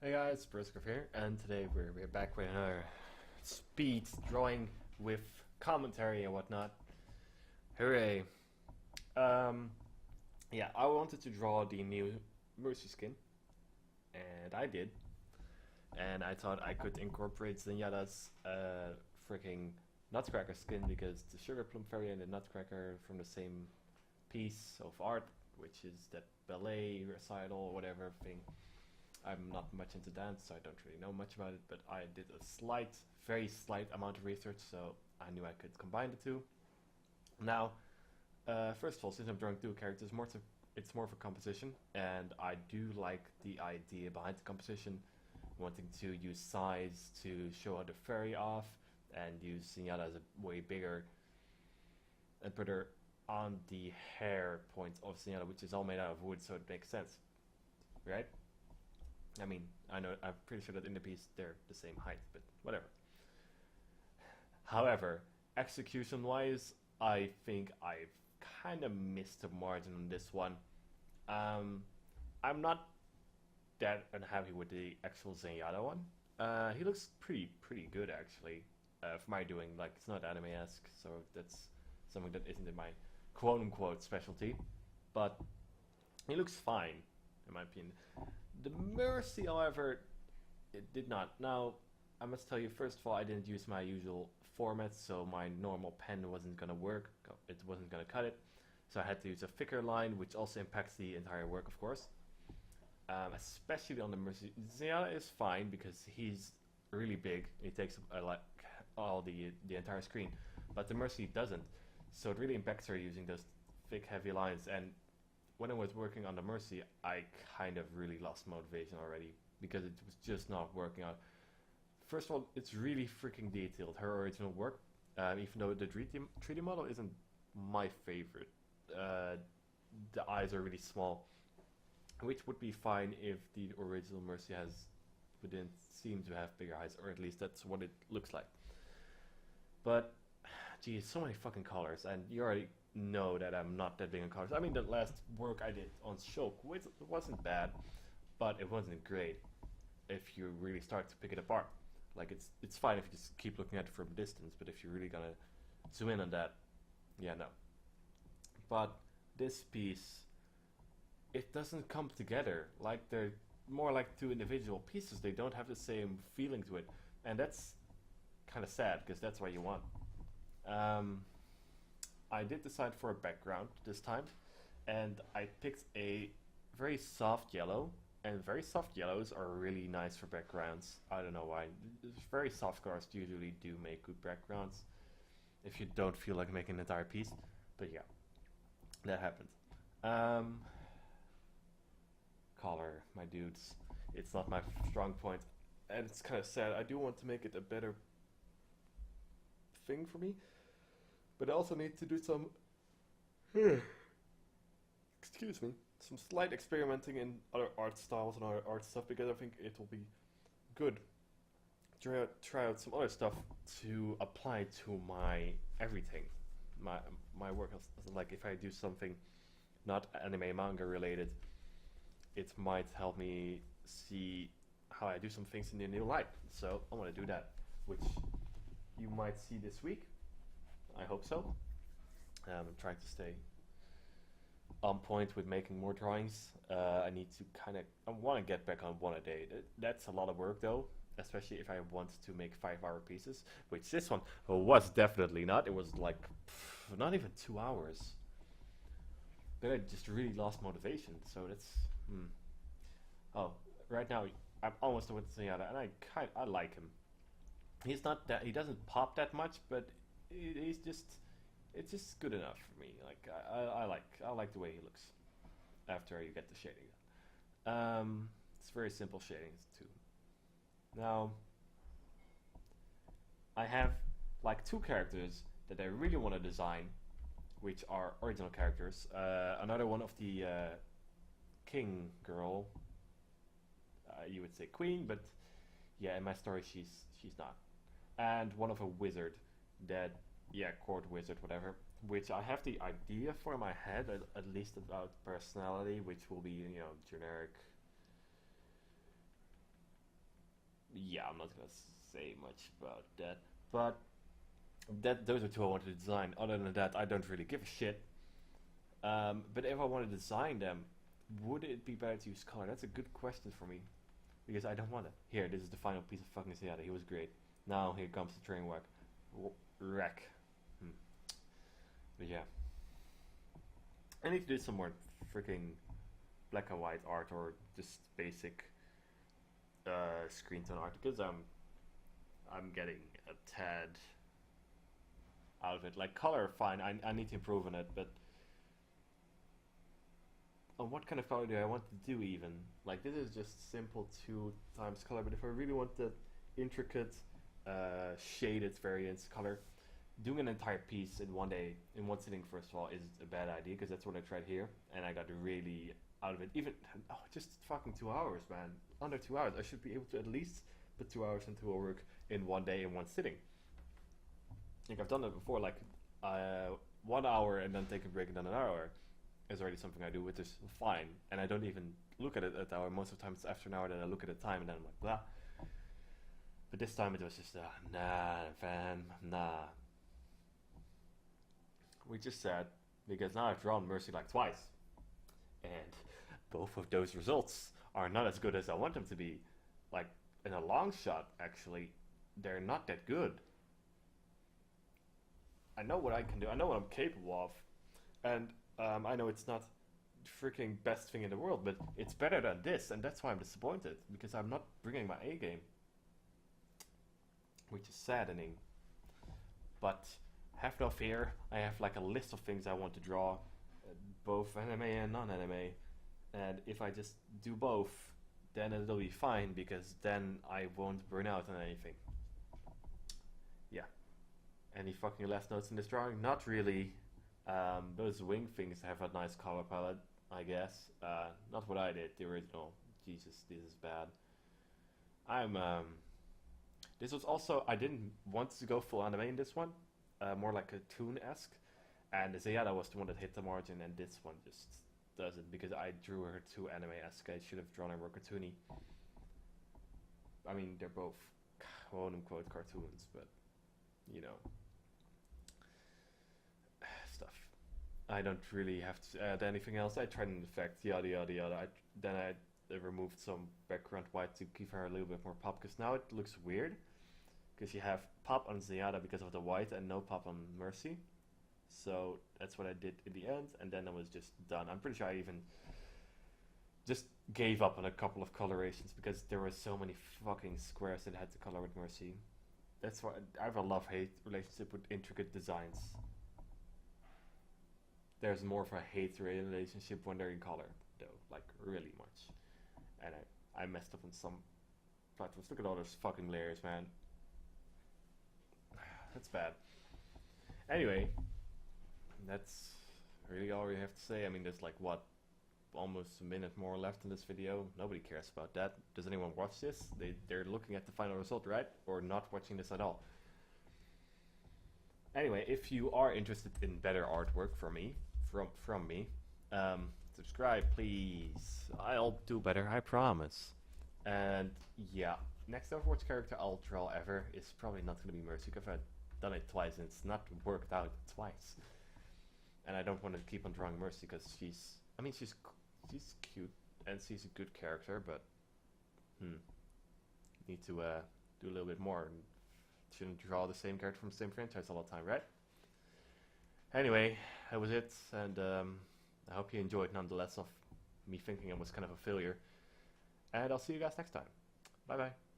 Hey guys, Broscarf here, and today we're back with another speed drawing with commentary and whatnot. Hooray! Um, yeah, I wanted to draw the new Mercy skin, and I did. And I thought I could incorporate Zenyatta's freaking Nutcracker skin because the Sugar Plum Fairy and the Nutcracker from the same piece of art, which is that ballet recital, whatever thing. I'm not much into dance, so I don't really know much about it, but I did a very slight amount of research, so I knew I could combine the two. Now, first of all, since I'm drawing two characters, it's more of a composition, and I do like the idea behind the composition, wanting to use size to show the fairy off, and use Zenyatta as a way bigger and put her on the hair point of Zenyatta, which is all made out of wood, so it makes sense, right? I mean, I'm pretty sure that in the piece they're the same height, but whatever. However, execution wise, I think I've kind of missed the margin on this one. Um, I'm not that unhappy with the actual Zenyatta one. He looks pretty good actually. For my doing, like it's not anime-esque, so that's something that isn't in my quote unquote specialty. But he looks fine, in my opinion. The Mercy, however, it did not. Now, I must tell you, first of all, I didn't use my usual format, so my normal pen wasn't going to work. It wasn't going to cut it. So I had to use a thicker line, which also impacts the entire work, of course. Especially on the Mercy. Zenyatta is fine because he's really big. He takes like all the entire screen, but the Mercy doesn't. So it really impacts her using those thick, heavy lines. And when I was working on the Mercy, I kind of really lost motivation already because it was just not working out. First of all, it's really freaking detailed, her original work, even though the 3D model isn't my favorite. Uh, the eyes are really small, which would be fine if the original Mercy didn't seem to have bigger eyes, or at least that's what it looks like. But, geez, so many fucking colors, and you already know that I'm not that big on colors. I mean, the last work I did on Shulk wasn't bad, but it wasn't great if you really start to pick it apart. Like it's fine if you just keep looking at it from a distance, but if you're really gonna zoom in on that, yeah, no. But this piece, it doesn't come together. Like they're more like two individual pieces. They don't have the same feeling to it, and that's kind of sad because that's what you want. Um, I did decide for a background this time, and I picked a very soft yellow. And very soft yellows are really nice for backgrounds. I don't know why. Very soft colors usually do make good backgrounds if you don't feel like making an entire piece. But yeah, that happened. Um, Color, my dudes. It's not my strong point. And it's kind of sad. I do want to make it a better thing for me. But I also need to do some excuse me, some slight experimenting in other art styles and other art stuff because I think it will be good. Try out some other stuff to apply to my everything, my my work. Like if I do something not anime manga related, it might help me see how I do some things in a new light. So I want to do that, which you might see this week. I hope so. I'm trying to stay on point with making more drawings. I need to I want to get back on one a day. That's a lot of work though, especially if I want to make 5 hour pieces, which this one was definitely not. It was like not even 2 hours. Then I just really lost motivation. So that's oh, right now I'm almost done with Zenyatta, and I like him. He's not that he doesn't pop that much, but he's just it's just good enough for me. Like I like the way he looks after you get the shading. It's very simple shadings too. Now I have like two characters that I really want to design, which are original characters. Another one of the king girl. You would say queen, but yeah, in my story she's not. And one of a wizard that yeah, court wizard, whatever. Which I have the idea for in my head, at least about personality, which will be generic yeah, I'm not gonna say much about that. But those are two I wanted to design. Other than that, I don't really give a shit. But if I want to design them, would it be better to use color? That's a good question for me. Because I don't want it. Here, this is the final piece of fucking zenyatta. He was great. Now here comes the train wreck. But yeah. I need to do some more freaking black and white art or just basic screen tone art because I'm getting a tad out of it. Like color, fine. I need to improve on it, but on what kind of color do I want to do even? Like this is just simple 2 times color, but if I really want the intricate shaded variants color, doing an entire piece in one day, in one sitting first of all, is a bad idea because that's what I tried here and I got really out of it. Even, just fucking 2 hours, man. Under 2 hours. I should be able to at least put 2 hours into a work in one day in one sitting. Like I've done it before, like 1 hour and then take a break and then an hour is already something I do, which is fine. And I don't even look at it at the hour. Most of the time it's after an hour that I look at the time and then I'm like, blah. But this time it was just, nah, fam, nah. Which is sad, because now I've drawn Mercy like twice. And both of those results are not as good as I want them to be. Like, in a long shot, actually, they're not that good. I know what I can do, I know what I'm capable of. And I know it's not the freaking best thing in the world, but it's better than this, and that's why I'm disappointed, because I'm not bringing my A game. Which is saddening. But have no fear, I have like a list of things I want to draw, both anime and non-anime, and if I just do both, then it'll be fine, because then I won't burn out on anything. Yeah. Any fucking last notes in this drawing? Not really. Those wing things have a nice color palette, I guess. Not what I did, the original. Jesus, this is bad. This was also, I didn't want to go full anime in this one. More like cartoon-esque, and Zenyatta was the one that hit the margin, and this one just doesn't, because I drew her too anime-esque. I should have drawn her more cartoony. I mean, they're both quote-unquote cartoons, but, you know, stuff. I don't really have to add anything else. I tried an effect, yada yada yada. Then I removed some background white to give her a little bit more pop, because now it looks weird. Because you have pop on Zenyatta because of the white and no pop on Mercy. So that's what I did in the end, and then I was just done. I'm pretty sure I even just gave up on a couple of colorations because there were so many fucking squares that I had to color with Mercy. That's why I have a love-hate relationship with intricate designs. There's more of a hate relationship when they're in color, though, like really much. And I messed up on some platforms. Look at all those fucking layers, man. That's bad. Anyway, that's really all we have to say. I mean, there's like, what, almost a minute more left in this video. Nobody cares about that. Does anyone watch this? They're looking at the final result, right? Or not watching this at all. Anyway, if you are interested in better artwork from me, subscribe, please. I'll do better, I promise. And yeah, next Overwatch character I'll draw ever is probably not going to be Mercy, because I've done it twice and it's not worked out twice. And I don't want to keep on drawing Mercy because she's cute and she's a good character, but need to do a little bit more. Shouldn't draw the same character from the same franchise all the time, right? Anyway, that was it, and I hope you enjoyed nonetheless of me thinking I was kind of a failure. And I'll see you guys next time. Bye bye.